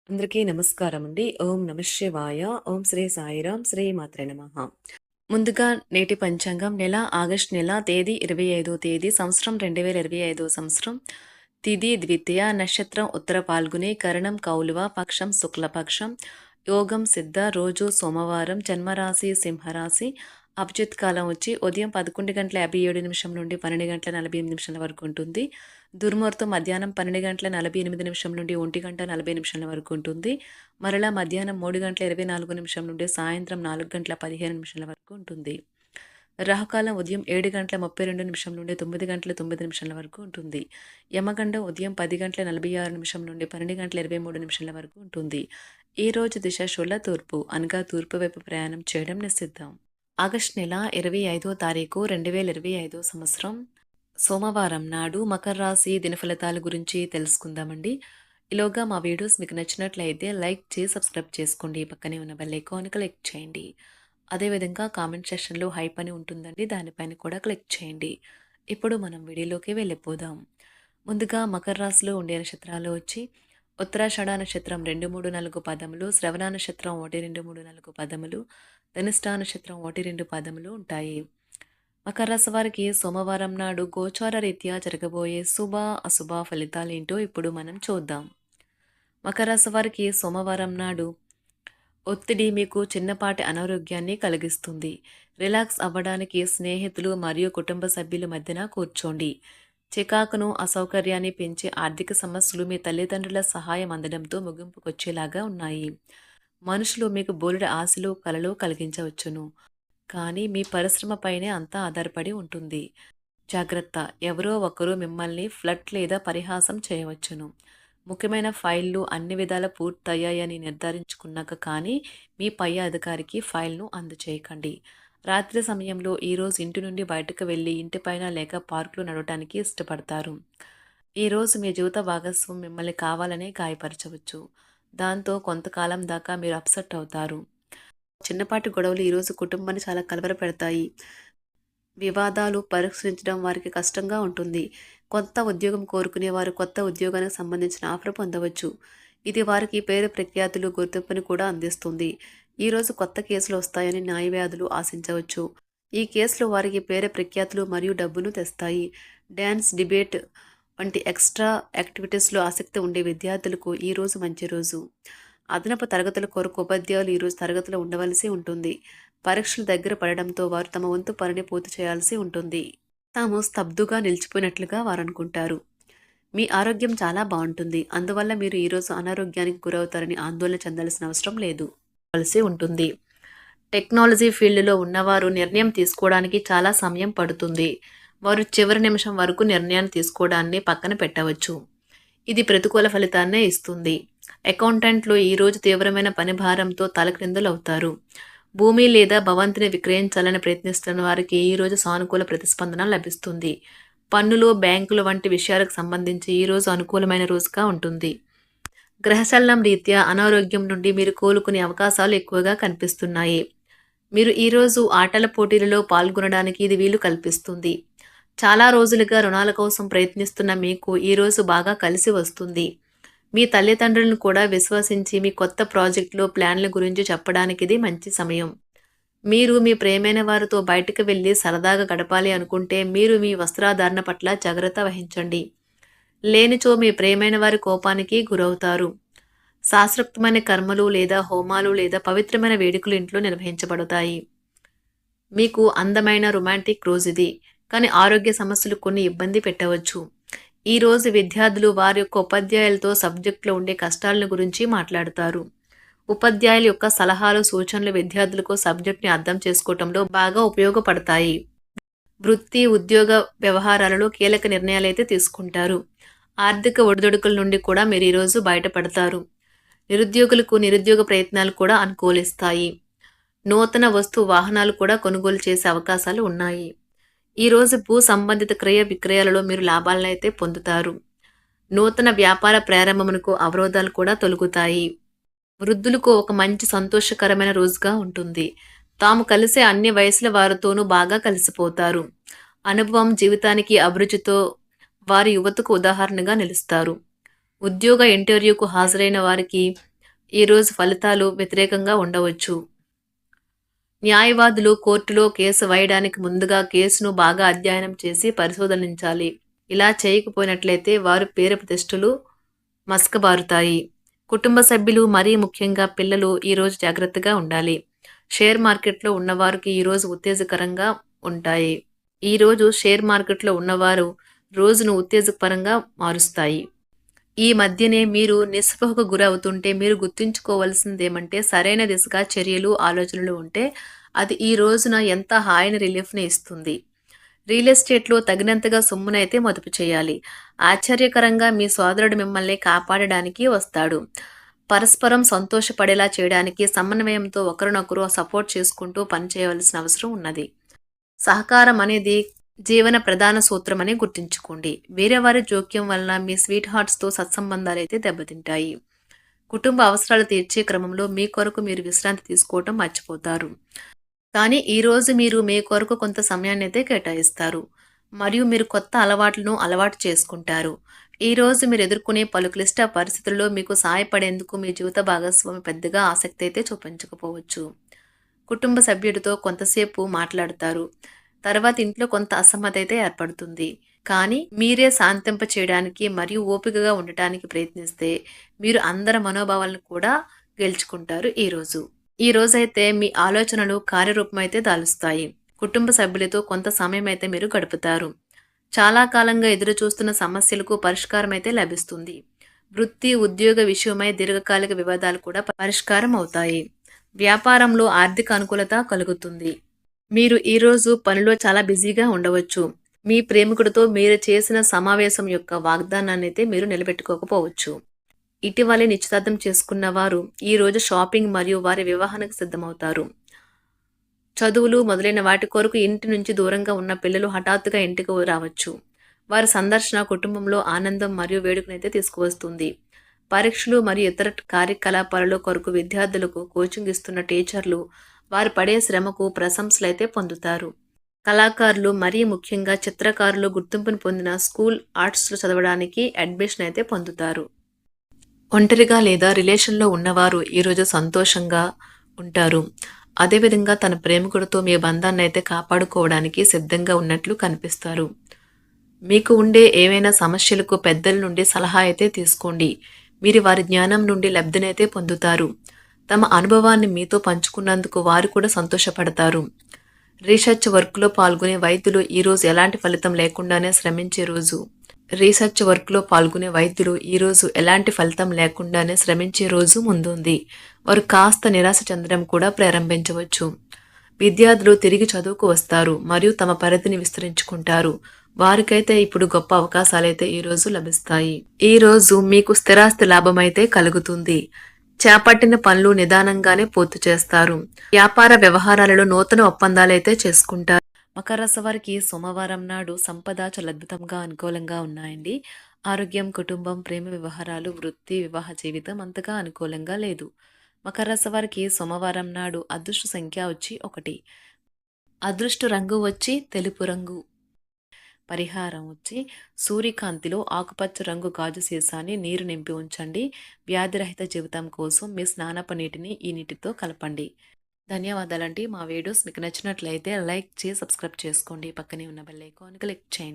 అందరికీ నమస్కారం అండి. ఓం నమః శివాయ. ఓం శ్రీ సాయిరాం. శ్రీ మాత్రే నమః. ముందుగా నేటి పంచాంగం నెల ఆగస్టు నెల తేదీ 25వ తేదీ సంవత్సరం 2025 సంవత్సరం. తిథి ద్వితీయ, నక్షత్రం ఉత్తర పాల్గుని, కరణం కౌలువ, పక్షం శుక్లపక్షం, యోగం సిద్ధ, రోజు సోమవారం, జన్మరాశి సింహరాశి. అభిజిత్ కాలం వచ్చి ఉదయం 11:57 నుండి 12:48 వరకు ఉంటుంది. దుర్ముహూర్తం మధ్యాహ్నం 12:48 నుండి 1:40 వరకు ఉంటుంది. మరలా మధ్యాహ్నం 3:24 నుండి సాయంత్రం 4:15 వరకు ఉంటుంది. రాహుకాలం ఉదయం 7:32 నుండి 9:09 వరకు ఉంటుంది. యమగండం ఉదయం 10:46 నుండి 12:23 వరకు ఉంటుంది. ఈ రోజు దిశ శూల తూర్పు, అనగా తూర్పు వైపు ప్రయాణం చేయడం నిషిద్ధం. ఆగస్టు నెల 25వ తారీఖు 2025 సంవత్సరం సోమవారం నాడు మకర రాశి దినఫలితాల గురించి తెలుసుకుందామండి. ఈలోగా మా వీడియోస్ మీకు నచ్చినట్లయితే లైక్ చేసి సబ్స్క్రైబ్ చేసుకోండి. పక్కనే ఉన్న బెల్ ఐకాన్ క్లిక్ చేయండి. అదేవిధంగా కామెంట్ సెక్షన్లో హైప్ అని ఉంటుందండి, దానిపైన కూడా క్లిక్ చేయండి. ఇప్పుడు మనం వీడియోలోకి వెళ్ళిపోదాం. ముందుగా మకర రాశిలో ఉండే నక్షత్రాలు వచ్చి ఉత్తరాషాఢ నక్షత్రం 2, 3, 4 పదములు, శ్రవణ నక్షత్రం 1, 2, 3, 4 పదములు, ధనిష్ఠ నక్షత్రం 1, 2 పదములు ఉంటాయి. మకర రాశి వారికి సోమవారం నాడు గోచార రీత్యా జరగబోయే శుభ అశుభ ఫలితాలేంటో ఇప్పుడు మనం చూద్దాం. మకర రాశి వారికి సోమవారం నాడు ఒత్తిడి మీకు చిన్నపాటి అనారోగ్యాన్ని కలిగిస్తుంది. రిలాక్స్ అవ్వడానికి స్నేహితులు మరియు కుటుంబ సభ్యుల మధ్యన కూర్చోండి. చికాకును, అసౌకర్యాన్ని పెంచే ఆర్థిక సమస్యలు మీ తల్లిదండ్రుల సహాయం అందడంతో ముగింపుకొచ్చేలాగా ఉన్నాయి. మనుషులు మీకు బోలెడు ఆశలు, కలలు కలిగించవచ్చును, కానీ మీ పరిశ్రమపైనే అంతా ఆధారపడి ఉంటుంది. జాగ్రత్త, ఎవరో ఒకరు మిమ్మల్ని ఫ్లట్ లేదా పరిహాసం చేయవచ్చును. ముఖ్యమైన ఫైళ్లు అన్ని విధాల పూర్తయ్యాయని నిర్ధారించుకున్నాక కానీ మీ పై అధికారికి ఫైల్ను అందచేయకండి. రాత్రి సమయంలో ఈరోజు ఇంటి నుండి బయటకు వెళ్ళి ఇంటిపైన లేక పార్కులో నడవటానికి ఇష్టపడతారు. ఈరోజు మీ జీవిత భాగస్వామి మిమ్మల్ని కావాలనే గాయపరచవచ్చు. దాంతో కొంతకాలం దాకా మీరు అప్సెట్ అవుతారు. చిన్నపాటి గొడవలు ఈరోజు కుటుంబాన్ని చాలా కలవరపెడతాయి. వివాదాలు పరిష్కరించడం వారికి కష్టంగా ఉంటుంది. కొత్త ఉద్యోగం కోరుకునే వారు కొత్త ఉద్యోగానికి సంబంధించిన ఆఫర్ పొందవచ్చు. ఇది వారికి పేరు ప్రఖ్యాతులు, గుర్తింపుని కూడా అందిస్తుంది. ఈరోజు కొత్త కేసులు వస్తాయని న్యాయవాదులు ఆశించవచ్చు. ఈ కేసులు వారికి పేరు ప్రఖ్యాతులు మరియు డబ్బును తెస్తాయి. డ్యాన్స్, డిబేట్ వంటి ఎక్స్ట్రా యాక్టివిటీస్లో ఆసక్తి ఉండే విద్యార్థులకు ఈరోజు మంచి రోజు. అదనపు తరగతుల కొరకు ఉపాధ్యాయులు ఈరోజు తరగతిలో ఉండవలసి ఉంటుంది. పరీక్షలు దగ్గర పడడంతో వారు తమ వంతు పనిని పూర్తి చేయాల్సి ఉంటుంది. తాము స్తబ్దుగా నిలిచిపోయినట్లుగా వారు అనుకుంటారు. మీ ఆరోగ్యం చాలా బాగుంటుంది, అందువల్ల మీరు ఈరోజు అనారోగ్యానికి గురవుతారని ఆందోళన చెందాల్సిన అవసరం లేదు ఉంటుంది. టెక్నాలజీ ఫీల్డ్లో ఉన్నవారు నిర్ణయం తీసుకోవడానికి చాలా సమయం పడుతుంది. వారు చివరి నిమిషం వరకు నిర్ణయాన్ని తీసుకోవడాన్ని పక్కన పెట్టవచ్చు. ఇది ప్రతికూల ఫలితాన్నే ఇస్తుంది. అకౌంటెంట్లు ఈరోజు తీవ్రమైన పని భారంతో తలక్రిందులవుతారు. భూమి లేదా భవంతిని విక్రయించాలని ప్రయత్నిస్తున్న వారికి ఈరోజు సానుకూల ప్రతిస్పందన లభిస్తుంది. పన్నులు, బ్యాంకులు వంటి విషయాలకు సంబంధించి ఈరోజు అనుకూలమైన రోజుగా ఉంటుంది. గ్రహచలనం రీత్యా అనారోగ్యం నుండి మీరు కోలుకునే అవకాశాలు ఎక్కువగా కనిపిస్తున్నాయి. మీరు ఈరోజు ఆటల పోటీలలో పాల్గొనడానికి ఇది వీలు కల్పిస్తుంది. చాలా రోజులుగా రుణాల కోసం ప్రయత్నిస్తున్న మీకు ఈరోజు బాగా కలిసి వస్తుంది. మీ తల్లిదండ్రులను కూడా విశ్వసించి మీ కొత్త ప్రాజెక్టులో ప్లాన్ల గురించి చెప్పడానికి ఇది మంచి సమయం. మీరు మీ ప్రియమైన వారితో బయటకు వెళ్ళి సరదాగా గడపాలి అనుకుంటే మీరు మీ వస్త్రాధారణ పట్ల జాగ్రత్త వహించండి. లేనిచో మీ ప్రియమైన వారి కోపానికి గురవుతారు. శాస్త్రోక్తమైన కర్మలు లేదా హోమాలు లేదా పవిత్రమైన వేడుకలు ఇంట్లో నిర్వహించబడతాయి. మీకు అందమైన రొమాంటిక్ రోజు ఇది, కానీ ఆరోగ్య సమస్యలు కొన్ని ఇబ్బంది పెట్టవచ్చు. ఈ రోజు విద్యార్థులు వారి యొక్క ఉపాధ్యాయులతో సబ్జెక్టులో ఉండే కష్టాలను గురించి మాట్లాడతారు. ఉపాధ్యాయుల యొక్క సలహాలు, సూచనలు విద్యార్థులకు సబ్జెక్ట్ని అర్థం చేసుకోవటంలో బాగా ఉపయోగపడతాయి. వృత్తి, ఉద్యోగ వ్యవహారాలలో కీలక నిర్ణయాలు అయితే తీసుకుంటారు. ఆర్థిక ఒడిదుడుకుల నుండి కూడా మీరు ఈరోజు బయటపడతారు. నిరుద్యోగులకు నిరుద్యోగ ప్రయత్నాలు కూడా అనుకూలిస్తాయి. నూతన వస్తు వాహనాలు కూడా కొనుగోలు చేసే అవకాశాలు ఉన్నాయి. ఈరోజు భూ సంబంధిత క్రయ విక్రయాలలో మీరు లాభాలను అయితే పొందుతారు. నూతన వ్యాపార ప్రారంభమునకు అవరోధాలు కూడా తొలగుతాయి. వృద్ధులకు ఒక మంచి సంతోషకరమైన రోజుగా ఉంటుంది. తాము కలిసే అన్ని వయసుల వారితోనూ బాగా కలిసిపోతారు. అనుభవం జీవితానికి అభిరుచితో వారి యువతకు ఉదాహరణగా నిలుస్తారు. ఉద్యోగ ఇంటర్వ్యూకు హాజరైన వారికి ఈరోజు ఫలితాలు వ్యతిరేకంగా ఉండవచ్చు. న్యాయవాదులు కోర్టులో కేసు వేయడానికి ముందుగా కేసును బాగా అధ్యయనం చేసి పరిశోధించాలి. ఇలా చేయకపోయినట్లయితే వారి పేరు ప్రతిష్టలు మసకబారుతాయి. కుటుంబ సభ్యులు మరీ ముఖ్యంగా పిల్లలు ఈరోజు జాగ్రత్తగా ఉండాలి. షేర్ మార్కెట్లో ఉన్నవారికి ఈరోజు ఉత్తేజకరంగా ఉంటాయి. ఈరోజు షేర్ మార్కెట్లో ఉన్నవారు రోజును ఉత్తేజకరంగా మారుస్తాయి. ఈ మధ్యనే మీరు నిస్పృహకు గురవుతుంటే మీరు గుర్తుంచుకోవాల్సిందేమంటే సరైన దిశగా చర్యలు, ఆలోచనలు ఉంటే అది ఈ రోజున ఎంత హాయిని రిలీఫ్‌ని ఇస్తుంది. రియల్ ఎస్టేట్‌లో తగినంతగా సొమ్మునైతే మదుపు చేయాలి. ఆశ్చర్యకరంగా మీ సోదరుడు మిమ్మల్ని కాపాడడానికి వస్తాడు. పరస్పరం సంతోషపడేలా చేయడానికి సమన్వయంతో ఒకరినొకరు సపోర్ట్ చేసుకుంటూ పనిచేయవలసిన అవసరం ఉన్నది. సహకారం అనేది జీవన ప్రధాన సూత్రమని గుర్తుంచుకోండి. వేరే వారి జోక్యం వలన మీ స్వీట్ హార్ట్స్‌తో సత్సంబంధాలైతే దెబ్బతింటాయి. కుటుంబ అవసరాలు తీర్చే క్రమంలో మీ కొరకు మీరు విశ్రాంతి తీసుకోవటం మర్చిపోతారు. కానీ ఈరోజు మీరు మీ కొరకు కొంత సమయాన్నైతే కేటాయిస్తారు. మరియు మీరు కొత్త అలవాట్లను అలవాటు చేసుకుంటారు. ఈరోజు మీరు ఎదుర్కొనే పలు క్లిష్ట పరిస్థితుల్లో మీకు సహాయపడేందుకు మీ జీవిత భాగస్వామి పెద్దగా ఆసక్తి అయితే చూపించకపోవచ్చు. కుటుంబ సభ్యుడితో కొంతసేపు మాట్లాడతారు. తర్వాత ఇంట్లో కొంత అసమ్మతి అయితే ఏర్పడుతుంది. కానీ మీరే శాంతింప చేయడానికి మరియు ఓపికగా ఉండటానికి ప్రయత్నిస్తే మీరు అందరి మనోభావాలను కూడా గెలుచుకుంటారు ఈరోజు. ఈ రోజైతే మీ ఆలోచనలు కార్యరూపం అయితే దాలుస్తాయి. కుటుంబ సభ్యులతో కొంత సమయం అయితే మీరు గడుపుతారు. చాలా కాలంగా ఎదురు చూస్తున్న సమస్యలకు పరిష్కారం అయితే లభిస్తుంది. వృత్తి, ఉద్యోగ విషయమై దీర్ఘకాలిక వివాదాలు కూడా పరిష్కారం అవుతాయి. వ్యాపారంలో ఆర్థిక అనుకూలత కలుగుతుంది. మీరు ఈరోజు పనిలో చాలా బిజీగా ఉండవచ్చు. మీ ప్రేమికుడితో మీరు చేసిన సమావేశం యొక్క వాగ్దానాన్నైతే మీరు నిలబెట్టుకోకపోవచ్చు. ఇటీవలే నిశ్చితార్థం చేసుకున్న వారు ఈరోజు షాపింగ్ మరియు వారి వివాహానికి సిద్ధమవుతారు. చదువులు మొదలైన వాటి కొరకు ఇంటి నుంచి దూరంగా ఉన్న పిల్లలు హఠాత్తుగా ఇంటికి రావచ్చు. వారి సందర్శన కుటుంబంలో ఆనందం మరియు వేడుకనైతే తీసుకువస్తుంది. పరీక్షలు మరియు ఇతర కార్యకలాపాలలో కొరకు విద్యార్థులకు కోచింగ్ ఇస్తున్న టీచర్లు వారు పడే శ్రమకు ప్రశంసలైతే పొందుతారు. కళాకారులు మరీ ముఖ్యంగా చిత్రకారులు గుర్తింపును పొందిన స్కూల్ ఆర్ట్స్లో చదవడానికి అడ్మిషన్ అయితే పొందుతారు. ఒంటరిగా లేదా రిలేషన్లో ఉన్నవారు ఈరోజు సంతోషంగా ఉంటారు. అదేవిధంగా తన ప్రేమికుడితో మీ బంధాన్ని అయితే కాపాడుకోవడానికి సిద్ధంగా ఉన్నట్లు కనిపిస్తారు. మీకు ఉండే ఏవైనా సమస్యలకు పెద్దల నుండి సలహా అయితే తీసుకోండి. మీరు వారి జ్ఞానం నుండి లబ్ధినైతే పొందుతారు. తమ అనుభవాన్ని మీతో పంచుకున్నందుకు వారు కూడా సంతోషపడతారు. రీసెర్చ్ వర్క్లో పాల్గొనే వైద్యులు ఈరోజు ఎలాంటి ఫలితం లేకుండానే శ్రమించే రోజు. రీసెర్చ్ వర్క్లో పాల్గొనే వైద్యులు ఈరోజు ఎలాంటి ఫలితం లేకుండానే శ్రమించే రోజు ముందుంది. వారు కాస్త నిరాశ చెందడం కూడా ప్రారంభించవచ్చు. విద్యార్థులు తిరిగి చదువుకు వస్తారు మరియు తమ పరిధిని విస్తరించుకుంటారు. వారికైతే ఇప్పుడు గొప్ప అవకాశాలైతే ఈరోజు లభిస్తాయి. ఈరోజు మీకు స్థిరాస్తి లాభమైతే కలుగుతుంది. చేపట్టిన పనులు నిదానంగానే పూర్తి చేస్తారు. వ్యాపార వ్యవహారాలలో నూతన ఒప్పందాలైతే చేసుకుంటారు. మకర రాశి వారికి సోమవారం నాడు సంపద చాలా అద్భుతంగా అనుకూలంగా ఉన్నాయండి. ఆరోగ్యం, కుటుంబం, ప్రేమ వ్యవహారాలు, వృత్తి, వివాహ జీవితం అంతగా అనుకూలంగా లేదు. మకర రాశి వారికి సోమవారం నాడు అదృష్ట సంఖ్య వచ్చి 1. అదృష్ట రంగు వచ్చి తెలుపు రంగు. పరిహారం వచ్చి సూర్యకాంతిలో ఆకుపచ్చ రంగు గాజు సీసాని నీరు నింపి ఉంచండి. వ్యాధిరహిత జీవితం కోసం మీ స్నానపు నీటిని ఈ నీటితో కలపండి. ధన్యవాదాలండి. మా వీడియోస్ మీకు నచ్చినట్లయితే లైక్ చేసి సబ్స్క్రైబ్ చేసుకోండి. పక్కనే ఉన్న బెల్ ఐకాన్ క్లిక్ చేయండి.